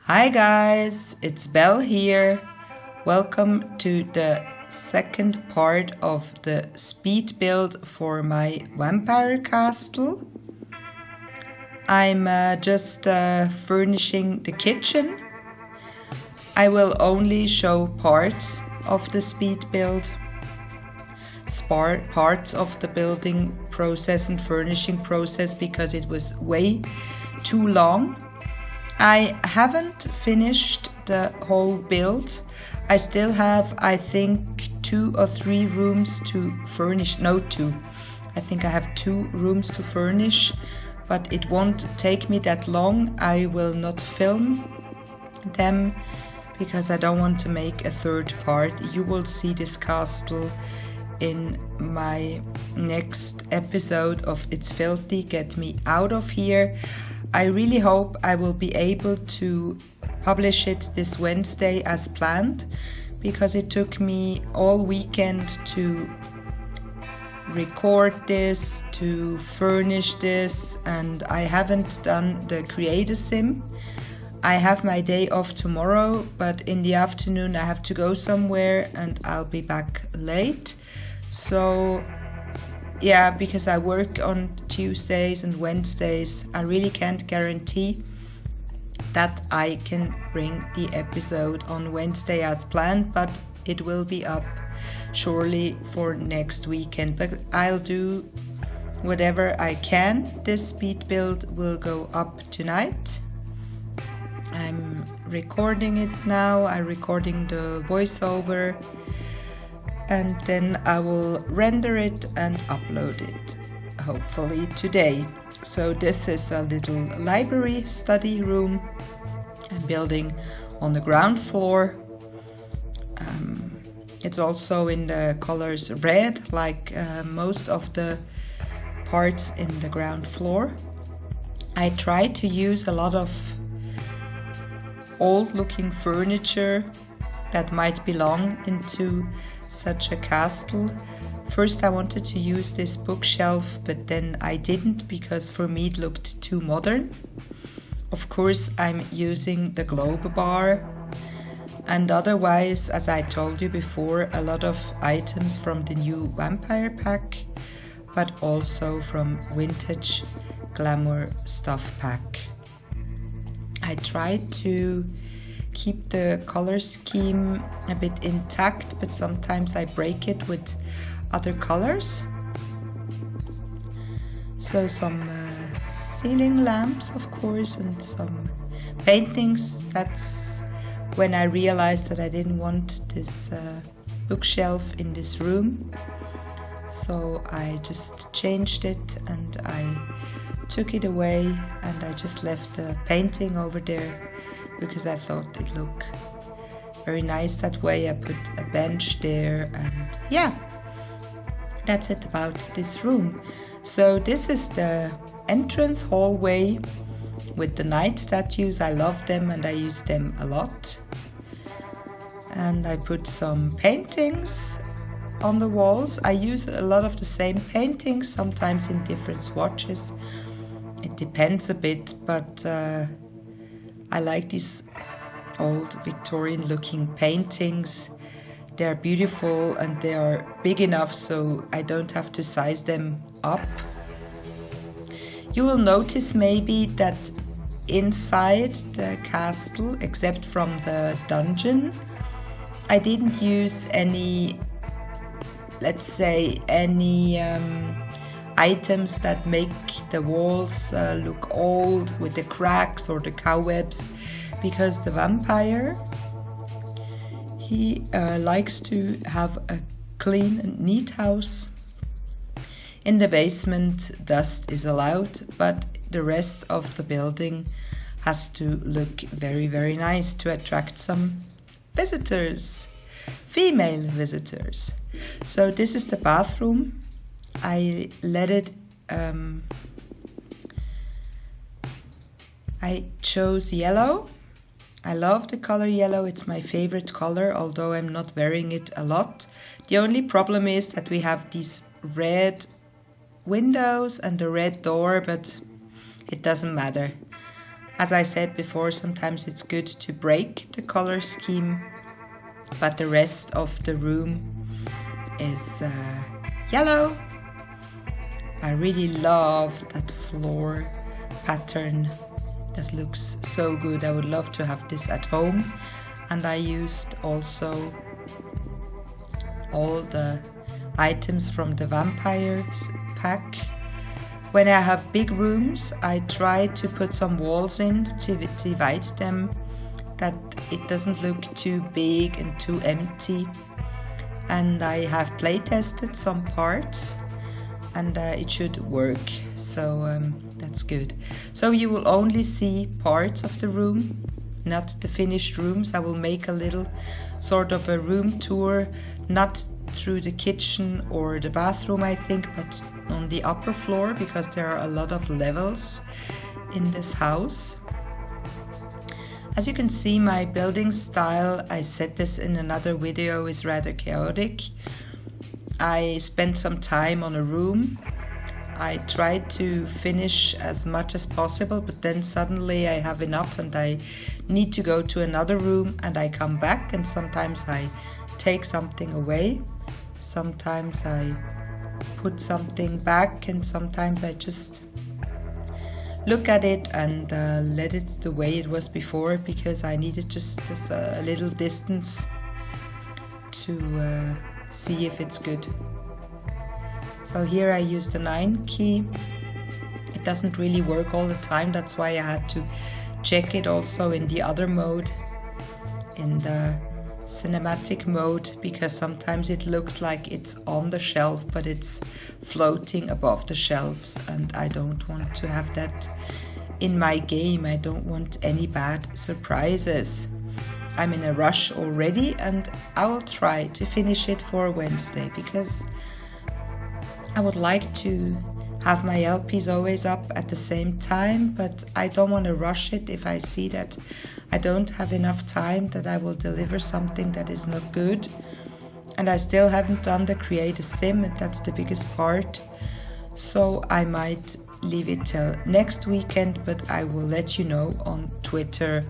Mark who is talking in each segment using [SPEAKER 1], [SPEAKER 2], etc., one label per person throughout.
[SPEAKER 1] Hi guys, it's Belle here. Welcome to the second part of the speed build for my Vampire Castle. I'm just furnishing the kitchen. I will only show parts of the speed build, parts of the building process and furnishing process, because it was way too long. I haven't finished the whole build. I still have, I think, 2 or 3 rooms to furnish. No, 2. I think I have 2 rooms to furnish, but it won't take me that long. I will not film them because I don't want to make a third part. You will see this castle in my next episode of It's Filthy, Get Me Out of Here. I really hope I will be able to publish it this Wednesday as planned, because it took me all weekend to record this, to furnish this, and I haven't done the creator sim. I have my day off tomorrow, but in the afternoon I have to go somewhere and I'll be back late. So yeah, because I work on Tuesdays and Wednesdays, I really can't guarantee that I can bring the episode on Wednesday as planned, but it will be up surely for next weekend. But I'll do whatever I can. This speed build will go up tonight. I'm recording it now. I'm recording the voiceover, and then I will render it and upload it, hopefully today. So this is a little library study room I'm building on the ground floor. It's also in the colors red, like most of the parts in the ground floor. I try to use a lot of old looking furniture that might belong into such a castle. First I wanted to use this bookshelf, but then I didn't, because for me it looked too modern. Of course I'm using the globe bar, and otherwise, as I told you before, a lot of items from the new Vampire pack, but also from Vintage Glamour Stuff pack. I tried to keep the color scheme a bit intact, but sometimes I break it with other colors. So some ceiling lamps, of course, and some paintings. That's when I realized that I didn't want this bookshelf in this room. So I just changed it and I took it away, and I just left the painting over there because I thought it looked very nice that way. I put a bench there, and yeah, that's it about this room. So this is the entrance hallway with the night statues. I love them and I use them a lot. And I put some paintings on the walls. I use a lot of the same paintings, sometimes in different swatches. It depends a bit, but I like these old Victorian looking paintings. They're beautiful and they are big enough so I don't have to size them up. You will notice maybe that inside the castle, except from the dungeon, I didn't use any, let's say, any items that make the walls look old with the cracks or the cobwebs, because the vampire, he likes to have a clean and neat house. In the basement dust is allowed, but the rest of the building has to look very, very nice to attract some visitors, female visitors. So this is the bathroom. I let it, I chose yellow I love the color yellow, it's my favorite color, although I'm not wearing it a lot. The only problem is that we have these red windows and a red door, but it doesn't matter. As I said before, sometimes it's good to break the color scheme, but the rest of the room is yellow. I really love that floor pattern. This looks so good. I would love to have this at home. And I used also all the items from the Vampires pack. When I have big rooms, I try to put some walls in to divide them, that it doesn't look too big and too empty. And I have play tested some parts, and it should work, so that's good. So you will only see parts of the room, not the finished rooms. I will make a little sort of a room tour, not through the kitchen or the bathroom, I think, but on the upper floor, because there are a lot of levels in this house. As you can see, my building style, I said this in another video, is rather chaotic. I spent some time on a room. I tried to finish as much as possible, but then suddenly I have enough and I need to go to another room, and I come back, and sometimes I take something away. Sometimes I put something back, and sometimes I just look at it and let it the way it was before, because I needed just this little distance to see if it's good. So here I use the 9 key. It doesn't really work all the time, that's why I had to check it also in the other mode, in the cinematic mode, because sometimes it looks like it's on the shelf but it's floating above the shelves, and I don't want to have that in my game. I don't want any bad surprises. I'm in a rush already, and I will try to finish it for Wednesday, because I would like to have my LPs always up at the same time, but I don't want to rush it. If I see that I don't have enough time, that I will deliver something that is not good. And I still haven't done the create a sim, and that's the biggest part. So I might leave it till next weekend, but I will let you know on Twitter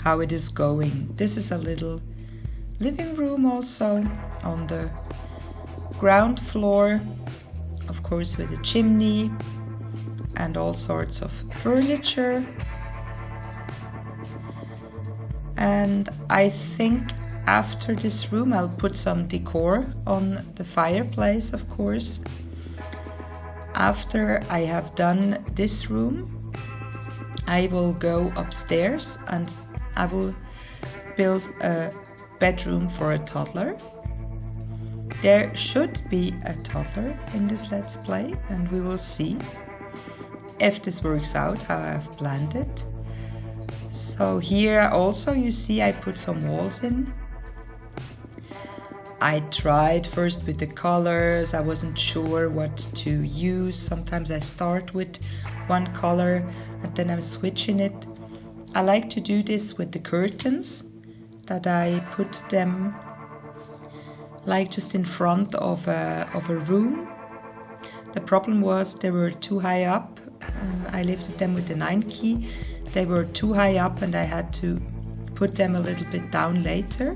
[SPEAKER 1] how it is going. This is a little living room also on the ground floor, of course, with a chimney and all sorts of furniture. And I think after this room I'll put some decor on the fireplace, of course. After I have done this room, I will go upstairs and I will build a bedroom for a toddler. There should be a toddler in this Let's Play, and we will see if this works out how I've planned it. So here also you see I put some walls in. I tried first with the colors. I wasn't sure what to use. Sometimes I start with one color and then I'm switching it. I like to do this with the curtains, that I put them like just in front of a room. The problem was they were too high up. I lifted them with the 9 key. They were too high up and I had to put them a little bit down later.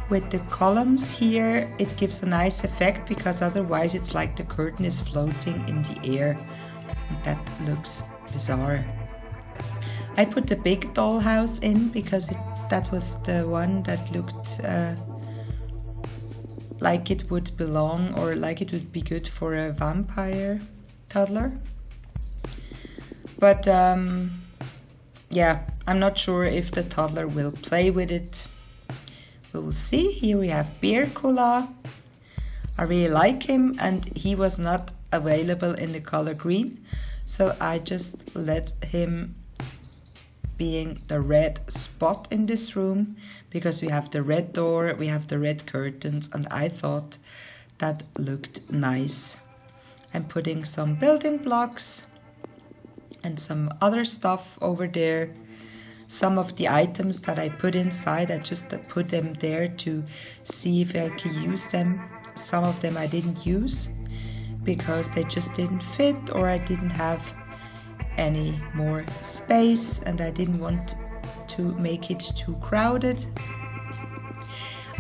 [SPEAKER 1] With the columns here, it gives a nice effect, because otherwise it's like the curtain is floating in the air. That looks bizarre. I put the big dollhouse in because that was the one that looked like it would belong, or like it would be good for a vampire toddler. But yeah, I'm not sure if the toddler will play with it. We will see. Here we have Beer Cola. I really like him, and he was not available in the color green, so I just let him being the red spot in this room, because we have the red door, we have the red curtains, and I thought that looked nice. I'm putting some building blocks and some other stuff over there, some of the items that I put inside, I just put them there to see if I could use them. Some of them I didn't use because they just didn't fit, or I didn't have any more space and I didn't want to make it too crowded.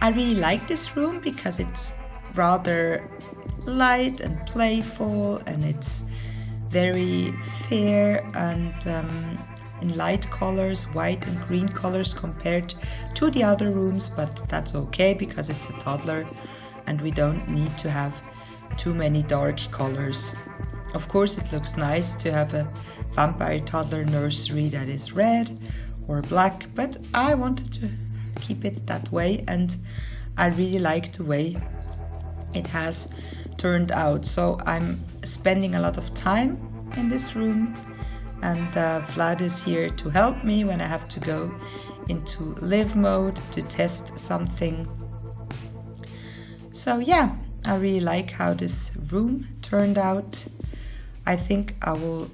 [SPEAKER 1] I really like this room because it's rather light and playful, and it's very fair and in light colors, white and green colors compared to the other rooms, but that's okay because it's a toddler and we don't need to have too many dark colors. Of course, it looks nice to have a vampire toddler nursery that is red or black, but I wanted to keep it that way, and I really like the way it has turned out. So I'm spending a lot of time in this room, and Vlad is here to help me when I have to go into live mode to test something. So yeah, I really like how this room turned out. I think I will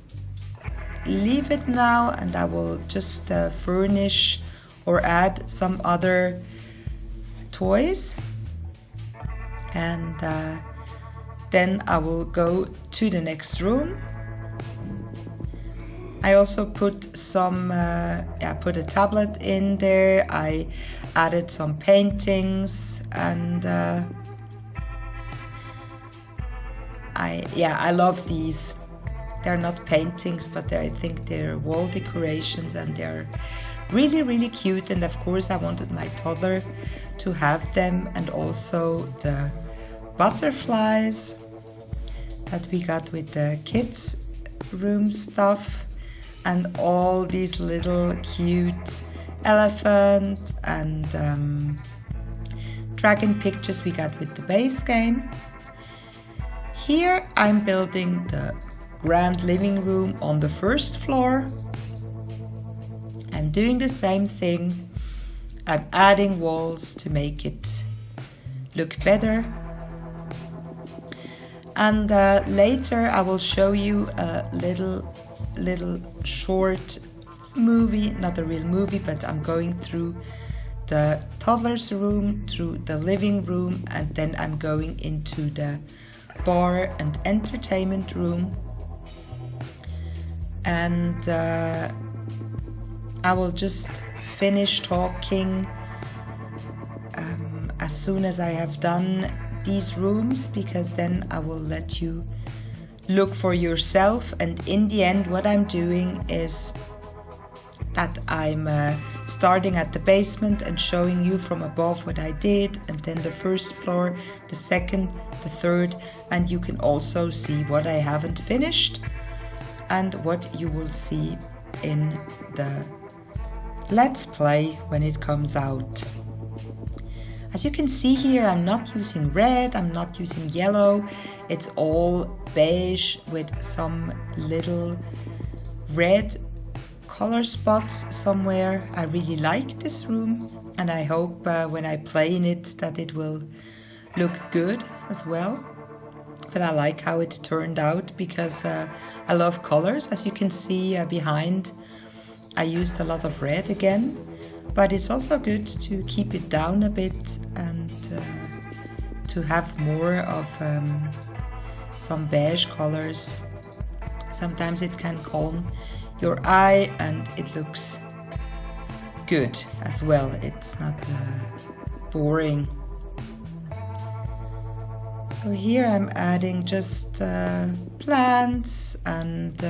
[SPEAKER 1] leave it now, and I will just furnish or add some other toys, and then I will go to the next room. I also put some, put a tablet in there. I added some paintings, and I love these. They're not paintings, but I think they're wall decorations, and they're really, really cute. And of course I wanted my toddler to have them, and also the butterflies that we got with the kids room stuff, and all these little cute elephant and dragon pictures we got with the base game. Here I'm building the grand living room on the first floor. I'm doing the same thing. I'm adding walls to make it look better. And later I will show you a little short movie, not a real movie, but I'm going through the toddler's room, through the living room, and then I'm going into the bar and entertainment room. And I will just finish talking as soon as I have done these rooms, because then I will let you look for yourself. And in the end, what I'm doing is that I'm starting at the basement and showing you from above what I did, and then the first floor, the second, the third, and you can also see what I haven't finished and what you will see in the Let's Play when it comes out. As you can see here, I'm not using red, I'm not using yellow. It's all beige with some little red color spots somewhere. I really like this room, and I hope when I play in it that it will look good as well. But I like how it turned out because I love colors. As you can see behind, I used a lot of red again, but it's also good to keep it down a bit and to have more of some beige colors. Sometimes it can calm your eye and it looks good as well. It's not boring. So here I'm adding just plants and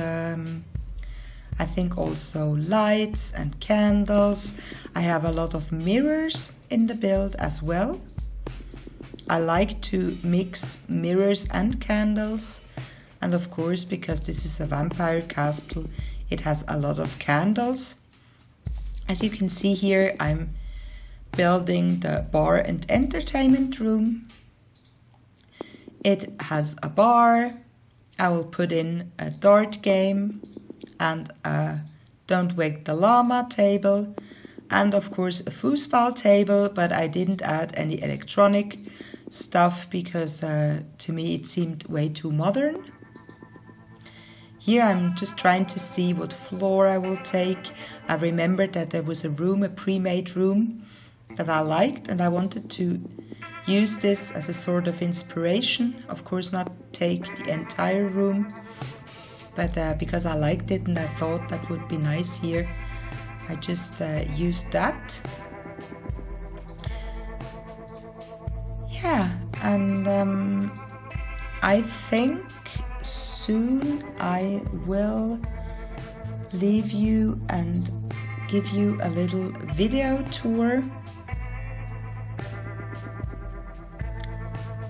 [SPEAKER 1] I think also lights and candles. I have a lot of mirrors in the build as well. I like to mix mirrors and candles, and of course, because this is a vampire castle, it has a lot of candles. As you can see here, I'm building the bar and entertainment room. It has a bar. I will put in a dart game and a Don't Wake the Llama table, and of course a foosball table, but I didn't add any electronic stuff because to me it seemed way too modern. Here I'm just trying to see what floor I will take. I remembered that there was a room, a pre-made room that I liked, and I wanted to use this as a sort of inspiration. Of course, not take the entire room, but because I liked it and I thought that would be nice here, I just used that. Yeah, and I think soon I will leave you and give you a little video tour.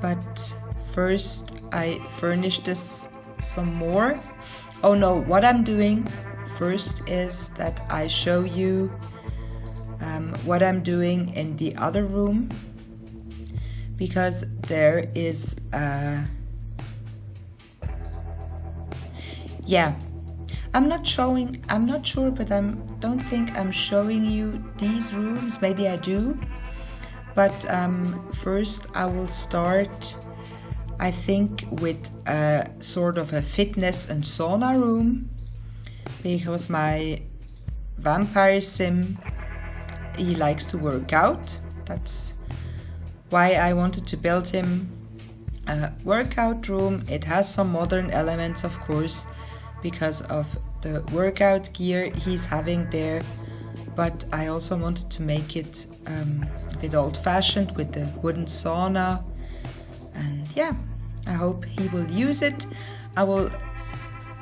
[SPEAKER 1] But first I furnish this some more. Oh no, what I'm doing first is that I show you what I'm doing in the other room, because there is yeah, I'm not sure, but I don't think I'm showing you these rooms. Maybe I do, but first I will start, I think, with a sort of a fitness and sauna room, because my vampire sim, he likes to work out. That's why I wanted to build him a workout room. It has some modern elements, of course, because of the workout gear he's having there, but I also wanted to make it a bit old-fashioned with the wooden sauna. And yeah, I hope he will use it. I will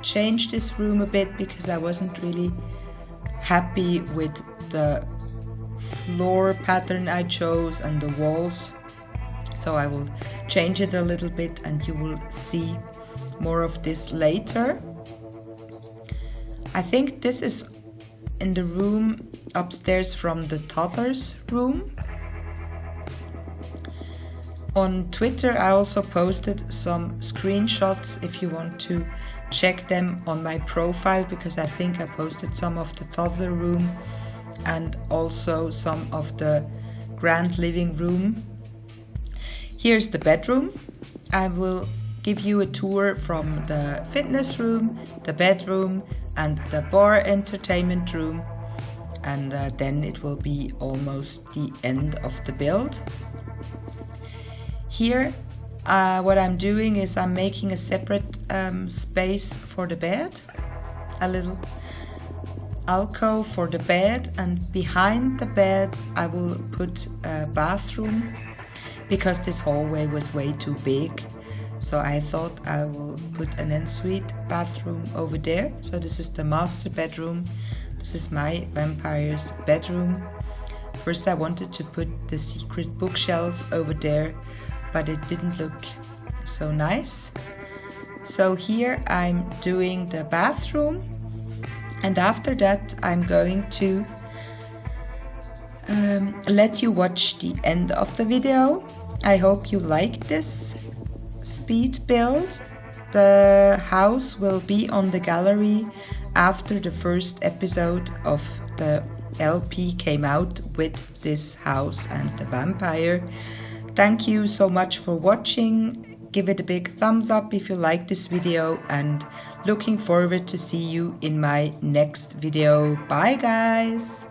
[SPEAKER 1] change this room a bit because I wasn't really happy with the floor pattern I chose and the walls, so I will change it a little bit and you will see more of this later. I think this is in the room upstairs from the toddler's room. On Twitter I also posted some screenshots if you want to check them on my profile, because I think I posted some of the toddler room and also some of the grand living room. Here's the bedroom. I will give you a tour from the fitness room, the bedroom, and the bar entertainment room, and then it will be almost the end of the build. Here what I'm doing is I'm making a separate space for the bed, a little alcove for the bed, and behind the bed I will put a bathroom, because this hallway was way too big. So I thought I will put an ensuite bathroom over there. So this is the master bedroom. This is my vampire's bedroom. First I wanted to put the secret bookshelf over there, but it didn't look so nice. So here I'm doing the bathroom, and after that I'm going to let you watch the end of the video. I hope you like this speed build. The house will be on the gallery after the first episode of the LP came out with this house and the vampire. Thank you so much for watching. Give it a big thumbs up if you like this video, and looking forward to see you in my next video. Bye guys!